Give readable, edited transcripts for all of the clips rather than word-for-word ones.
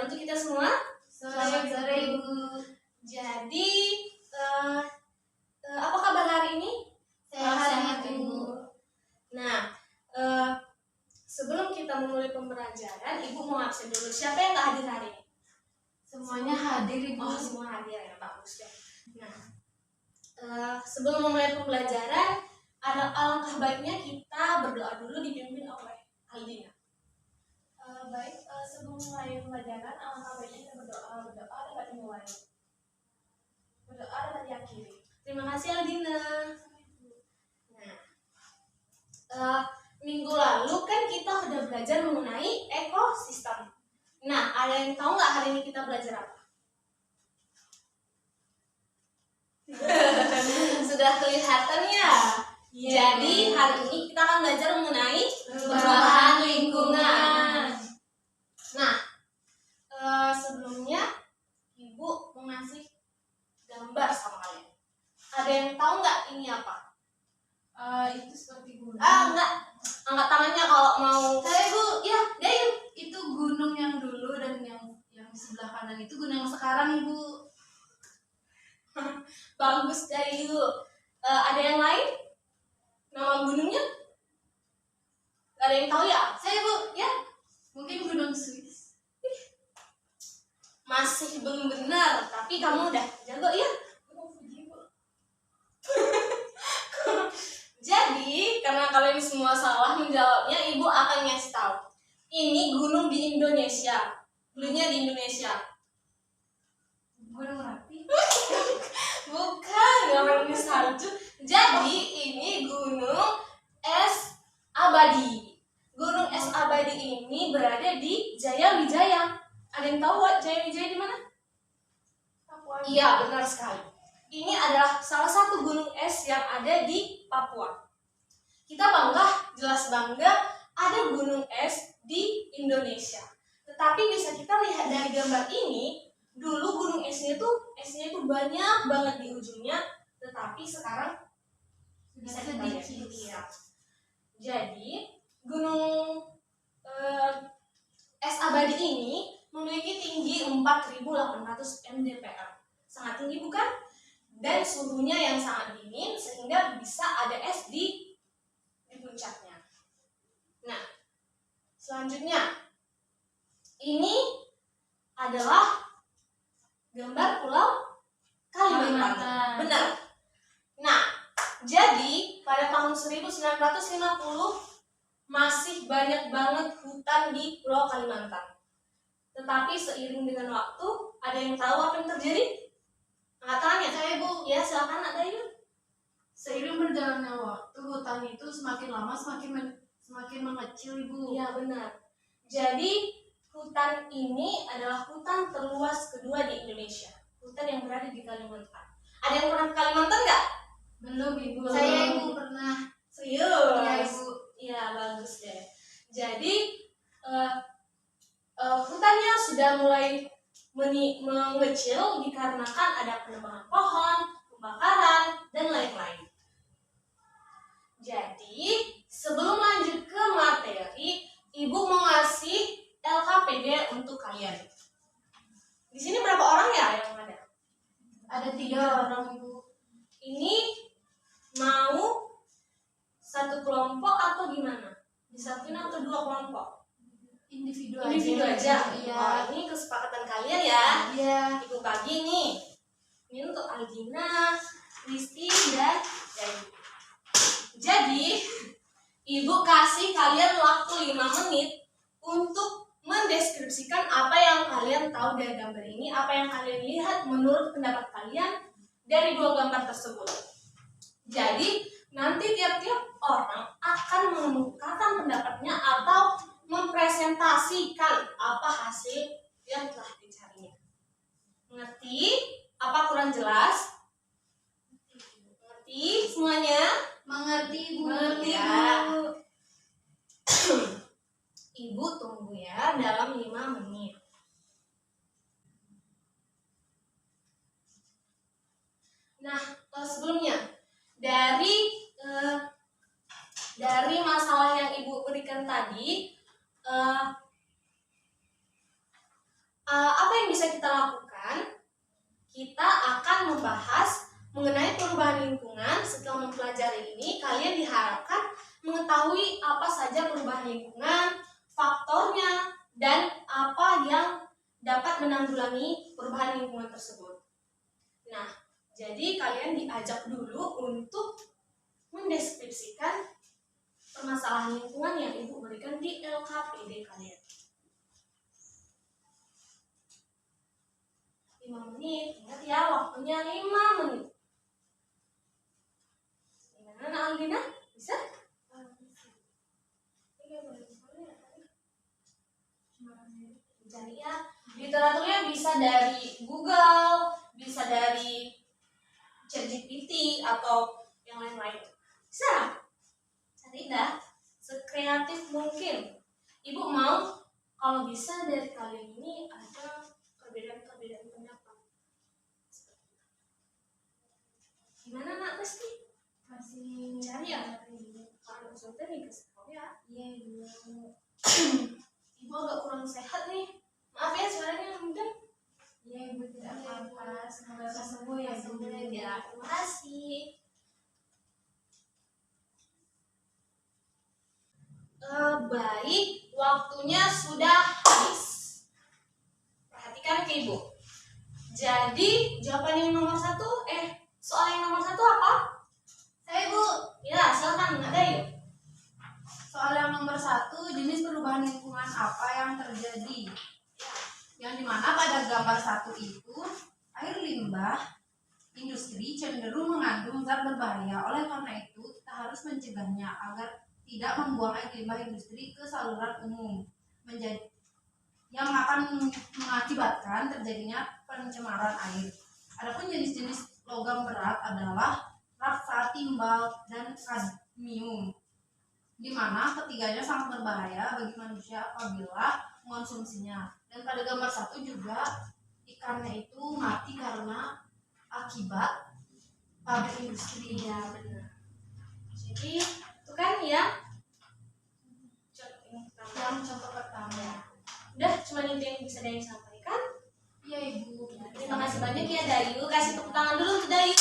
untuk kita semua. Selamat sore, Ibu. Jadi, apa kabar hari ini? Sehat, Ibu. Nah, sebelum kita memulai pembelajaran, Ibu mau absen dulu. Siapa yang nggak hadir hari ini? Semuanya hadir, Ibu. Oh, semua hadir ya, bagus deh. Nah, sebelum memulai pembelajaran, alangkah baiknya kita berdoa dulu dipimpin oleh Aldina. Baik, sebelum mulai pembelajaran, alangkah baiknya kita berdoa dapat dimulai. Berdoa dapat diakhiri. Terima kasih Aldina. Nah, minggu lalu kan kita udah belajar mengenai ekosistem. Nah, ada yang tahu nggak hari ini kita belajar apa? Sudah kelihatan ya. Jadi hari ini kita akan belajar mengenai perubahan lingkungan. Nah, sebelumnya Ibu mau ngasih gambar sama kalian. Ada yang tahu nggak ini apa? Itu seperti gunung. Enggak. Angkat tangannya kalau mau. Saya, Bu. Ya, Dayu. Itu gunung yang dulu dan yang di sebelah kanan itu gunung yang sekarang, Ibu. Bagus Dayu. Ada yang lain? Nama gunungnya? Gak ada yang tahu ya? Saya, Bu. Ya, Mungkin gunung Swiss. masih belum benar, tapi kamu udah jago ya. Jadi, karena kalian semua salah menjawabnya, Ibu akan ngasih tahu. Ini gunung di Indonesia. Dulunya di Indonesia. Gunung Merapi. Bukan, nggak pernah salju. Jadi, ini gunung es abadi. Gunung es abadi ini berada di Jaya Wijaya. Ada yang tahu Jaya Wijaya di mana? Papua. Iya, benar sekali. Ini adalah salah satu gunung es yang ada di Papua. Kita bangga, jelas bangga ada gunung es di Indonesia. Tetapi bisa kita lihat dari gambar ini, dulu gunung esnya itu banyak banget di ujungnya, tetapi sekarang bisa kita lihat sedikit. iya. Jadi, gunung es abadi ini memiliki tinggi 4.800 mdpl. Sangat tinggi bukan? Dan suhunya yang sangat dingin sehingga bisa ada es di puncaknya. Nah, selanjutnya ini adalah gambar Pulau Kalimantan. Kalimantan. Benar. Nah, jadi pada tahun 1950 masih banyak banget hutan di Pulau Kalimantan. Tetapi seiring dengan waktu, ada yang tahu apa yang terjadi? Angkat tangannya. Saya, Bu. Ya, silakan ada Dayu. Seiring berjalannya waktu, hutan itu semakin lama semakin mengecil, Ibu. Iya, benar. Jadi, hutan ini adalah hutan terluas kedua di Indonesia. Hutan yang berada di Kalimantan. Ada yang pernah ke Kalimantan nggak? Belum, Ibu. Saya, Ibu, pernah. Serius? Iya, Ibu. Iya, bagus deh. Jadi, hutannya sudah mulai mengecil dikarenakan ada penebangan pohon, pembakaran, dan lain-lain. Jadi, sebelum lanjut ke materi, Ibu mau ngasih LKPD untuk kalian. Di sini berapa orang ya yang ada? Ada 3 orang, Ibu. Ini mau satu kelompok atau gimana? Disatuin atau 2 kelompok? Individu aja. Iya. Oh, ini kesepakatan kalian ya. Iya. Ibu bagi nih. Ini untuk Aldina, Kristi, dan Dayu. Jadi, Ibu kasih kalian waktu 5 menit untuk mendeskripsikan apa yang kalian tahu dari gambar ini, apa yang kalian lihat menurut pendapat kalian dari 2 gambar tersebut. Jadi, nanti tiap-tiap orang akan mengemukakan pendapatnya atau mempresentasikan apa hasil yang telah dicarinya. Mengerti? Apa kurang jelas? Mengerti semuanya? Mengerti, Bu. Mengerti, Ya. Bu. Ibu tunggu ya dalam 5 menit. Nah, sebelumnya dari masalah yang Ibu berikan tadi, Apa yang bisa kita lakukan? Kita akan membahas mengenai perubahan lingkungan. Setelah mempelajari ini, kalian diharapkan mengetahui apa saja perubahan lingkungan, faktornya, dan apa yang dapat menanggulangi perubahan lingkungan tersebut. Nah, jadi kalian diajak dulu untuk mendeskripsikan permasalahan lingkungan yang Ibu berikan di LKPD kalian. 5 menit, ingat ya, waktunya 5 menit. Gimana Nak Aldina? Bisa? Cari ya. Literaturnya bisa dari Google, bisa dari ChatGPT atau yang lain-lain. Bisa? Cari dah, sekreatif mungkin. Ibu mau kalau bisa dari kalian ini ada perbedaan pendapat. Gimana Nak Pasti? Masih Cari ya? Kalau contohnya nih kasih tahu ya. iya Ibu. Ibu agak kurang sehat nih. Maaf ya suaranya mungkin. Iya Ibu, tidak apa-apa. Semoga sembuh ya Bu. Ya, terima kasih. Baik, waktunya sudah habis. Perhatikan ke Ibu. Jadi jawaban yang nomor 1, soal yang nomor 1 apa? Saya Ibu, Ya, silakan ada yuk. soal yang nomor 1, jenis perubahan lingkungan apa yang terjadi? Yang dimana pada gambar 1 itu, air limbah industri cenderung mengandung zat berbahaya. Oleh karena itu, kita harus mencegahnya agar tidak membuang air limbah industri ke saluran umum, yang akan mengakibatkan terjadinya pencemaran air. Adapun jenis-jenis logam berat adalah rafsa, timbal, dan kadmium, di mana ketiganya sangat berbahaya bagi manusia apabila mengonsumsinya. Dan pada gambar 1 juga ikannya itu mati karena akibat pabrik industri. Iya, benar. Jadi, itu kan yang Contoh pertama. udah cuma itu yang bisa Dayu sampaikan. Iya Ibu. Terima kasih banyak ya Dayu. Kasih tepuk tangan dulu untuk Dayu.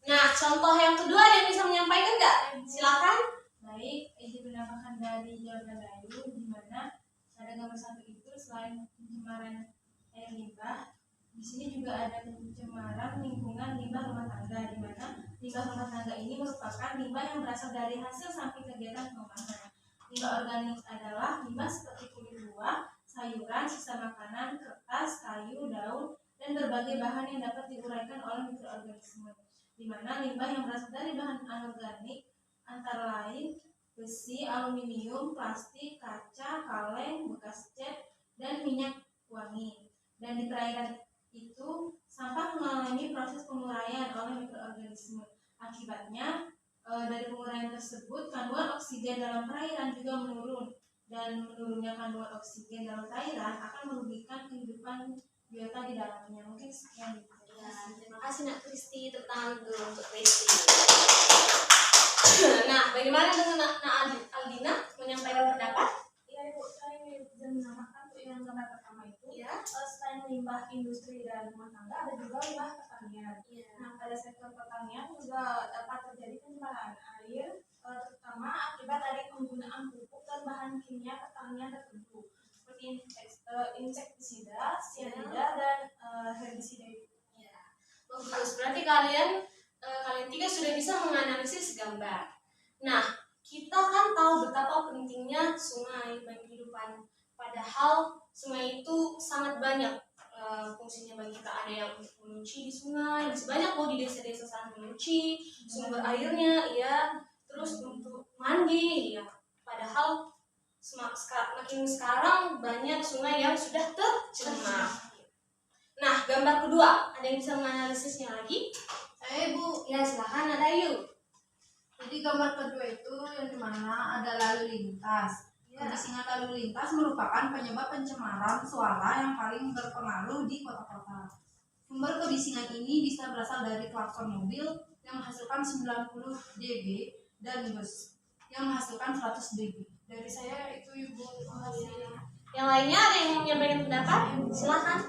Nah, contoh yang kedua ada yang bisa menyampaikan nggak? Silakan. Baik, izin menambahkan dari jawaban Dayu, di mana pada gambar 1 itu selain pencemaran air limbah, di sini juga ada pencemaran lingkungan limbah rumah tangga, di mana limbah rumah tangga ini merupakan limbah yang berasal dari hasil samping kegiatan pengolahan. Limbah organik adalah limbah seperti kulit buah, sayuran, sisa makanan, kertas, kayu, daun, dan berbagai bahan yang dapat diuraikan oleh mikroorganisme. Di mana limbah yang berasal dari bahan anorganik antara lain besi, aluminium, plastik, kaca, kaleng, bekas cat, dan minyak wangi. Dan di perairan itu sampah mengalami proses penguraian oleh mikroorganisme. Akibatnya dari penguraian tersebut kandungan oksigen dalam perairan juga menurun, dan menurunnya kandungan oksigen dalam perairan akan merugikan kehidupan biota di dalamnya. Mungkin sekian. Ya, terima kasih Nak Kristi. Tepuk tangan dulu untuk Kristi. Nah, bagaimana dengan Nak Aldina menyampaikan pendapat? Iya Ibu, saya izin menambahkan untuk yang gambar pertama itu, Ya. selain limbah industri dan rumah tangga, ada juga limbah pertanian. Iya. Nah, pada sektor pertanian juga dapat terjadi pencemaran air, terutama akibat dari penggunaan pupuk dan bahan kimia pertanian tertentu, seperti insektisida, sianida, dan herbisida. Ya. Bagus. Berarti kalian tiga sudah bisa menganalisis gambar. Nah, kita kan tahu betapa pentingnya sungai bagi kehidupan. Padahal sungai itu sangat banyak fungsinya bagi kita. Ada yang untuk menyuci di sungai, masih banyak loh di desa-desa sana menyuci, sumber airnya, ya. Terus untuk mandi, ya. Padahal makin sekarang banyak sungai yang sudah tercemar. Nah, gambar kedua, ada yang bisa menganalisisnya lagi? Saya Ibu. Ya, silakan ada yuk. Jadi gambar kedua itu yang dimana ada lalu lintas. Ya. Kebisingan lalu lintas merupakan penyebab pencemaran suara yang paling berpengaruh di kota-kota. Sumber kebisingan ini bisa berasal dari klakson mobil yang menghasilkan 90 dB dan bus yang menghasilkan 100 dB. Dari saya itu Ibu. Terima kasih. Yang lainnya ada yang mau menyampaikan pendapat? Silakan.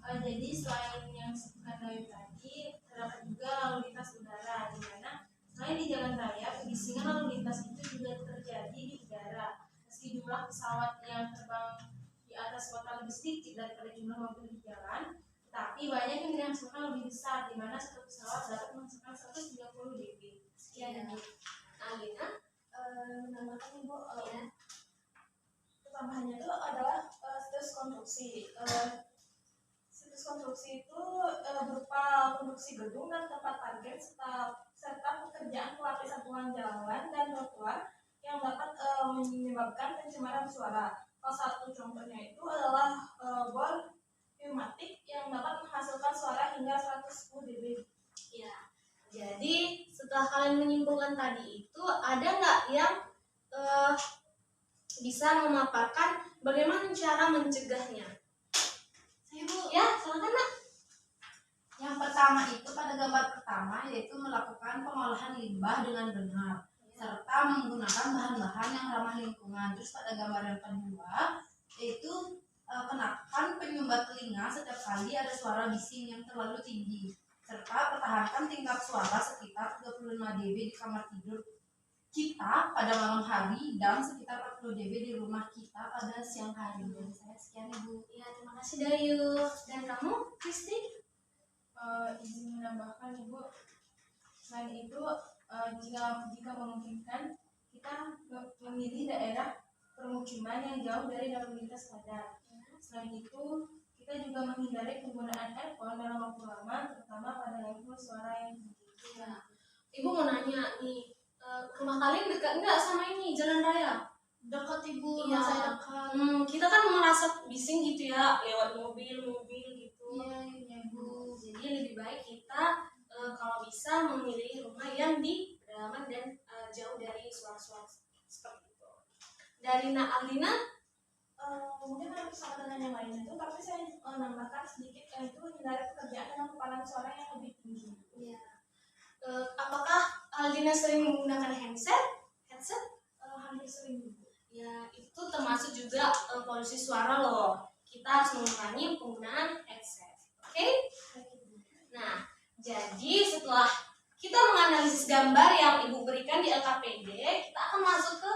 Jadi selain yang disebutkan dari tadi, terdapat juga lalu lintas udara, di mana selain di jalan raya, kebisingan lalu lintas itu juga terjadi di udara. Meski jumlah pesawat yang terbang di atas kota lebih sedikit daripada jumlah mobil di jalan, tetapi banyak yang menghasilkan lebih besar, di mana satu pesawat dapat menghasilkan 130 dB. Sekian Ya. Ibu. Alina. Menambahkan Ibu, Ya. tambahannya itu adalah situs konstruksi. Situs konstruksi itu berupa konstruksi gedung dan tempat parkir serta pekerjaan pelapis sambungan jalan dan trotoar yang dapat menyebabkan pencemaran suara. Salah satu contohnya itu adalah bor pneumatik yang dapat menghasilkan suara hingga 110 dB. Ya. Jadi setelah kalian menyimpulkan tadi itu, ada nggak yang bisa memaparkan bagaimana cara mencegahnya? Ibu, Ya, silakan Nak. yang pertama itu pada gambar pertama yaitu melakukan pengolahan limbah dengan benar serta menggunakan bahan-bahan yang ramah lingkungan. Terus pada gambar yang kedua yaitu kenakan penyumbat telinga setiap kali ada suara bising yang terlalu tinggi serta pertahankan tingkat suara sekitar 35 dB di kamar tidur kita pada malam hari dan sekitar 40 dB di rumah kita pada siang hari. Dari saya sekian Ibu. Ya, terima kasih Dayu. Dan kamu, Kristi? Izin menambahkan Ibu, selain itu jika memungkinkan kita memilih daerah permukiman yang jauh dari lalu lintas padat. Selain itu kita juga menghindari penggunaan earphone dalam waktu lama, terutama pada level suara yang tinggi. Ya. Ibu mau nanya nih, rumah kalian dekat nggak sama ini jalan raya? Dekat Ibu, Iya. saya dekat. Kita kan merasa bising gitu ya, lewat mobil gitu. Iya Bu. Jadi lebih baik kita kalau bisa memilih rumah yang di pedalaman dan jauh dari suara-suara seperti itu. Dari Alina, Mungkin hampir sama dengan yang lainnya itu, tapi saya menambahkan sedikit yaitu hindari pekerjaan dengan kepalan suara yang lebih tinggi. ya, apakah Alina sering menggunakan headset? Hampir sering juga. Ya, itu termasuk juga polusi suara loh. Kita harus mengurangi penggunaan headset. Oke? Nah, jadi setelah kita menganalisis gambar yang Ibu berikan di LKPD, kita akan masuk ke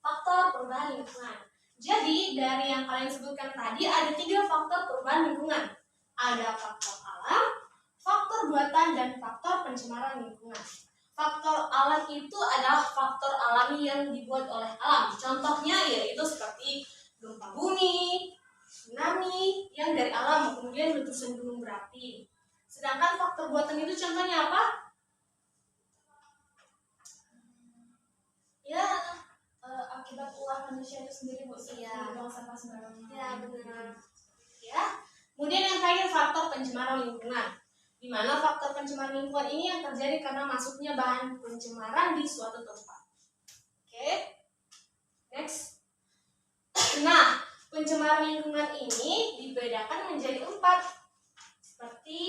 faktor perubahan lingkungan. Jadi, dari yang kalian sebutkan tadi, ada 3 faktor perubahan lingkungan. Ada faktor alam, faktor buatan, dan faktor pencemaran lingkungan. Faktor alam itu adalah faktor alami yang dibuat oleh alam. Contohnya yaitu seperti gempa bumi, tsunami yang dari alam, kemudian letusan gunung berapi. Sedangkan faktor buatan itu contohnya apa? Ya, Akibat ulah manusia itu sendiri Bu, Iya. buang sampah sembarangan. ya benar. Ya. Kemudian yang terakhir faktor pencemaran lingkungan. Di mana faktor pencemaran lingkungan ini yang terjadi karena masuknya bahan pencemaran di suatu tempat. Oke. Next. Nah, pencemaran lingkungan ini dibedakan menjadi 4. Seperti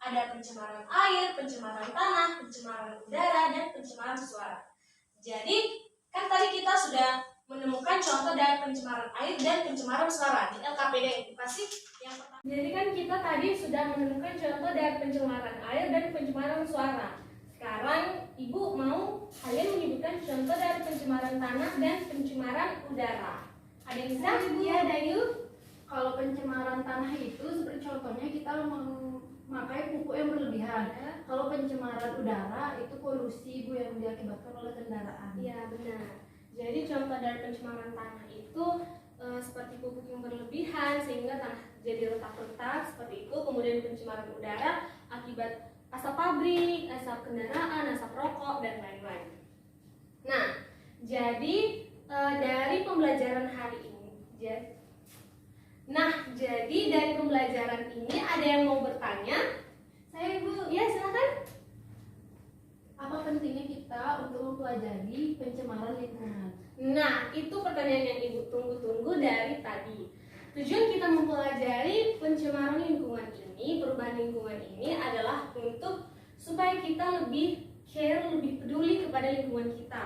ada pencemaran air, pencemaran tanah, pencemaran udara, dan pencemaran suara. Jadi, kan tadi kita sudah menemukan contoh dari pencemaran air dan pencemaran suara di LKPD Edukasi yang pertama. Jadi kan kita tadi sudah menemukan contoh dari pencemaran air dan pencemaran suara. Sekarang Ibu mau kalian menyebutkan contoh dari pencemaran tanah dan pencemaran udara. Ada yang bisa? Ya, Dayu. Kalau pencemaran tanah itu seperti contohnya kita memakai pupuk yang berlebihan. Kalau pencemaran udara itu polusi Bu yang diakibatkan oleh kendaraan. Iya, benar. Jadi contoh dari pencemaran tanah itu seperti pupuk yang berlebihan sehingga tanah jadi retak-retak seperti itu. Kemudian pencemaran udara akibat asap pabrik, asap kendaraan, asap rokok, dan lain-lain. Nah, jadi dari pembelajaran hari ini, dari pembelajaran ini ada yang mau bertanya? Saya Bu, Ya, silakan. apa pentingnya kita untuk mempelajari pencemaran lingkungan? Nah, itu pertanyaan yang Ibu tunggu-tunggu dari tadi. Tujuan kita mempelajari pencemaran lingkungan ini, perubahan lingkungan ini adalah untuk supaya kita lebih care, lebih peduli kepada lingkungan kita.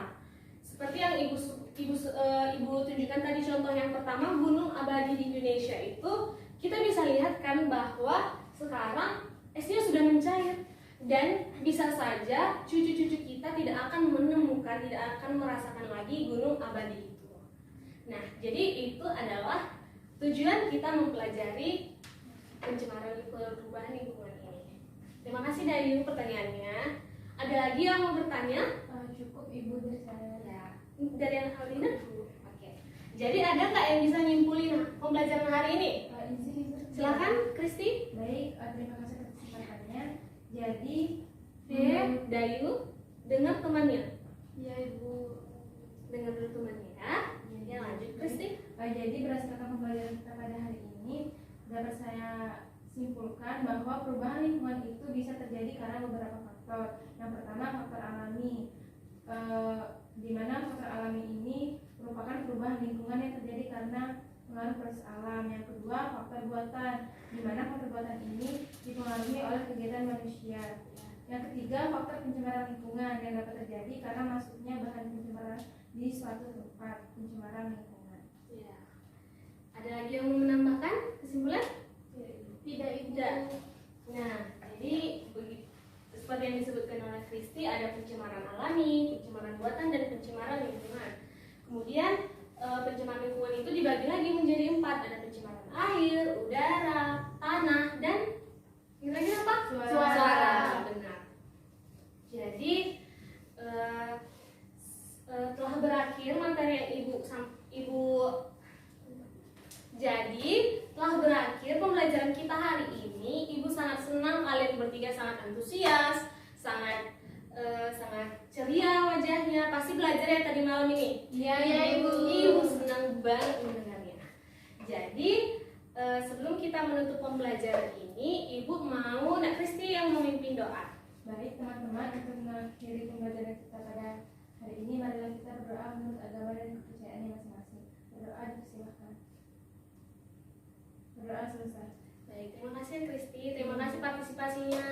Seperti yang Ibu ibu tunjukkan tadi contoh yang pertama, gunung abadi di Indonesia itu kita bisa lihat kan bahwa sekarang esnya sudah mencair dan bisa saja cucu-cucu kita tidak akan menemukan, tidak akan merasakan lagi gunung abadi itu. Nah, jadi itu adalah tujuan kita mempelajari pencemaran perubahan lingkungan ini. Terima kasih Dayu pertanyaannya. Ada lagi yang mau bertanya? Cukup Ibu dari saya. Ya, dari yang Alina? Oke. Jadi ada nggak yang bisa nyimpulin pembelajaran hari ini? Izin Ibu. Silakan, Kristi. Baik, terima kasih atas kesempatannya. Jadi, Dayu, dengar temannya. ya Ibu. Dengar dulu temannya ya. Ya lanjut, Kristi. Jadi berdasarkan pembelajaran kita pada hari ini, dapat saya simpulkan bahwa perubahan lingkungan itu bisa terjadi karena beberapa faktor. Yang pertama faktor alami, di mana faktor alami ini merupakan perubahan lingkungan yang terjadi karena pengaruh proses alam. Yang kedua faktor buatan, di mana faktor buatan ini dipengaruhi oleh kegiatan manusia. Yang ketiga faktor pencemaran lingkungan yang dapat terjadi karena masuknya bahan pencemaran di suatu tempat, pencemaran lingkungan. Ya. Ada lagi yang mau menambahkan kesimpulan? Tidak Tidak. Nah, jadi seperti yang disebutkan oleh Kristi, ada pencemaran alami, pencemaran buatan, dan pencemaran lingkungan. Kemudian pencemaran lingkungan itu dibagi lagi menjadi 4. Ada pencemaran air, udara, tanah, dan kira-kira apa? Suara. Benar. Jadi telah berakhir materi yang telah berakhir pembelajaran kita hari ini. Ibu sangat senang kalian bertiga sangat antusias, sangat ceria wajahnya. Pasti belajar ya tadi malam ini. Iya Ibu. Ibu senang banget mendengarnya. Jadi sebelum kita menutup pembelajaran ini, Ibu mau Nak Kristi yang memimpin doa. Baik teman-teman, untuk mengakhiri pembelajaran kita pada hari ini, marilah kita berdoa menurut agama dan kepercayaannya masing-masing. Berdoa, dipersilahkan. Berdoa selesai. Baik, terima kasih Kristi, terima kasih partisipasinya